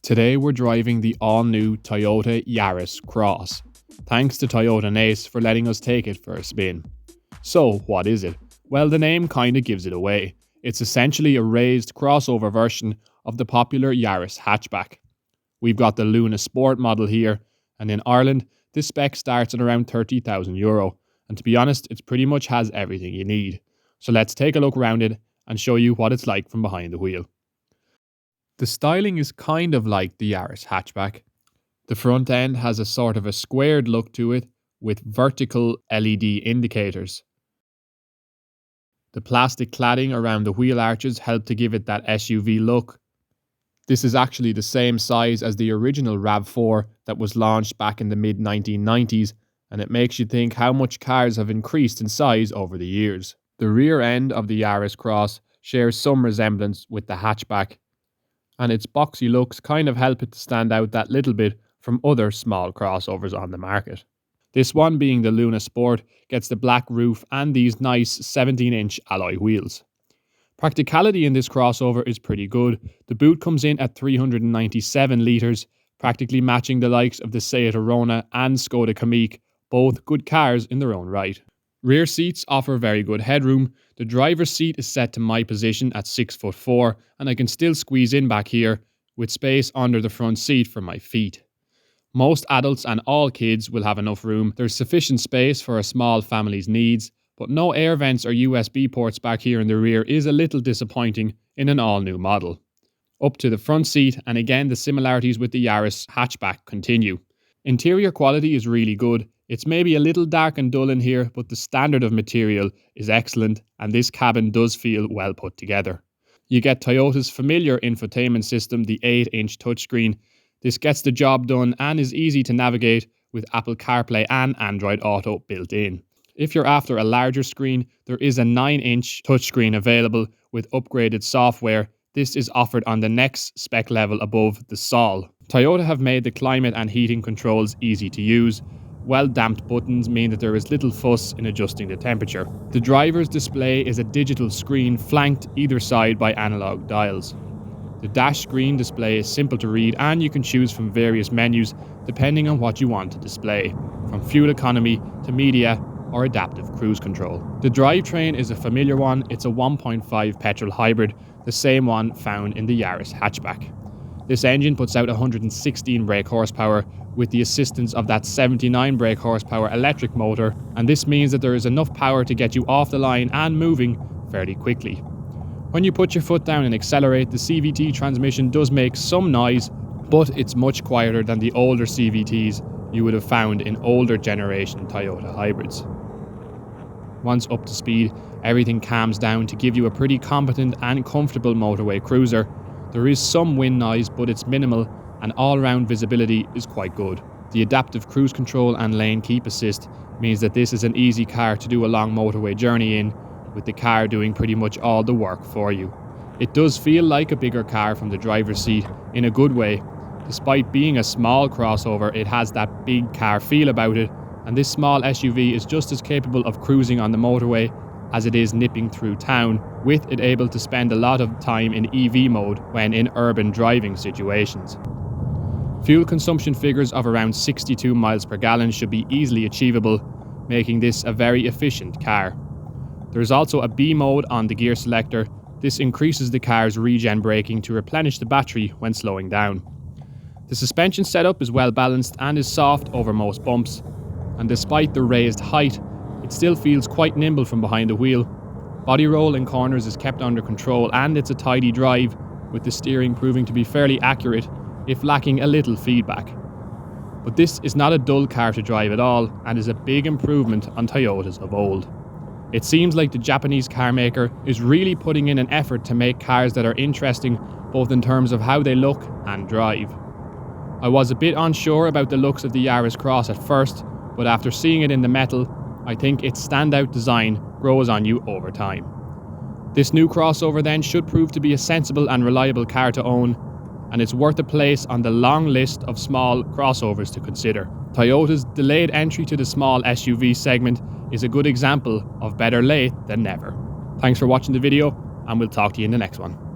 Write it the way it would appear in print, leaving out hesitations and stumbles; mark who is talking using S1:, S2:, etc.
S1: Today we're driving the all-new Toyota Yaris Cross. Thanks to Toyota and Ace for letting us take it for a spin. So, what is it? Well, the name kinda gives it away. It's essentially a raised crossover version of the popular Yaris hatchback. We've got the Luna Sport model here, and in Ireland, this spec starts at around €30,000, and to be honest, it pretty much has everything you need. So let's take a look around it and show you what it's like from behind the wheel. The styling is kind of like the Yaris hatchback. The front end has a sort of a squared look to it with vertical LED indicators. The plastic cladding around the wheel arches help to give it that SUV look. This is actually the same size as the original RAV4 that was launched back in the mid-1990s, and it makes you think how much cars have increased in size over the years. The rear end of the Yaris Cross shares some resemblance with the hatchback, and its boxy looks kind of help it to stand out that little bit from other small crossovers on the market. This one, being the Luna Sport, gets the black roof and these nice 17-inch alloy wheels. Practicality in this crossover is pretty good. The boot comes in at 397 litres, practically matching the likes of the Seat Arona and Skoda Kamiq, both good cars in their own right. Rear seats offer very good headroom. The driver's seat is set to my position at 6'4", and I can still squeeze in back here with space under the front seat for my feet. Most adults and all kids will have enough room. There's sufficient space for a small family's needs, but no air vents or USB ports back here in the rear is a little disappointing in an all-new model. Up to the front seat, and again the similarities with the Yaris hatchback continue. Interior quality is really good. It's maybe a little dark and dull in here, but the standard of material is excellent, and this cabin does feel well put together. You get Toyota's familiar infotainment system, the 8-inch touchscreen. This gets the job done and is easy to navigate with Apple CarPlay and Android Auto built in. If you're after a larger screen, there is a 9-inch touchscreen available with upgraded software. This is offered on the next spec level above the Sol. Toyota have made the climate and heating controls easy to use. Well-damped buttons mean that there is little fuss in adjusting the temperature. The driver's display is a digital screen flanked either side by analog dials. The dash screen display is simple to read, and you can choose from various menus depending on what you want to display, from fuel economy to media or adaptive cruise control. The drivetrain is a familiar one. It's a 1.5 petrol hybrid, the same one found in the Yaris hatchback. This engine puts out 116 brake horsepower with the assistance of that 79 brake horsepower electric motor, and this means that there is enough power to get you off the line and moving fairly quickly. When you put your foot down and accelerate, the CVT transmission does make some noise, but it's much quieter than the older CVTs you would have found in older generation Toyota hybrids. Once up to speed, everything calms down to give you a pretty competent and comfortable motorway cruiser. There is some wind noise, but it's minimal, and all-round visibility is quite good. The adaptive cruise control and lane keep assist means that this is an easy car to do a long motorway journey in, with the car doing pretty much all the work for you. It does feel like a bigger car from the driver's seat in a good way. Despite being a small crossover, it has that big car feel about it, and this small SUV is just as capable of cruising on the motorway as it is nipping through town, with it able to spend a lot of time in EV mode when in urban driving situations. Fuel consumption figures of around 62 miles per gallon should be easily achievable, making this a very efficient car. There is also a B mode on the gear selector. This increases the car's regen braking to replenish the battery when slowing down. The suspension setup is well balanced and is soft over most bumps, and despite the raised height, it still feels quite nimble from behind the wheel. Body roll in corners is kept under control, and it's a tidy drive, with the steering proving to be fairly accurate if lacking a little feedback. But this is not a dull car to drive at all, and is a big improvement on Toyotas of old. It seems like the Japanese car maker is really putting in an effort to make cars that are interesting both in terms of how they look and drive. I was a bit unsure about the looks of the Yaris Cross at first, but after seeing it in the metal, I think its standout design grows on you over time. This new crossover then should prove to be a sensible and reliable car to own, and it's worth a place on the long list of small crossovers to consider. Toyota's delayed entry to the small SUV segment is a good example of better late than never. Thanks for watching the video, and we'll talk to you in the next one.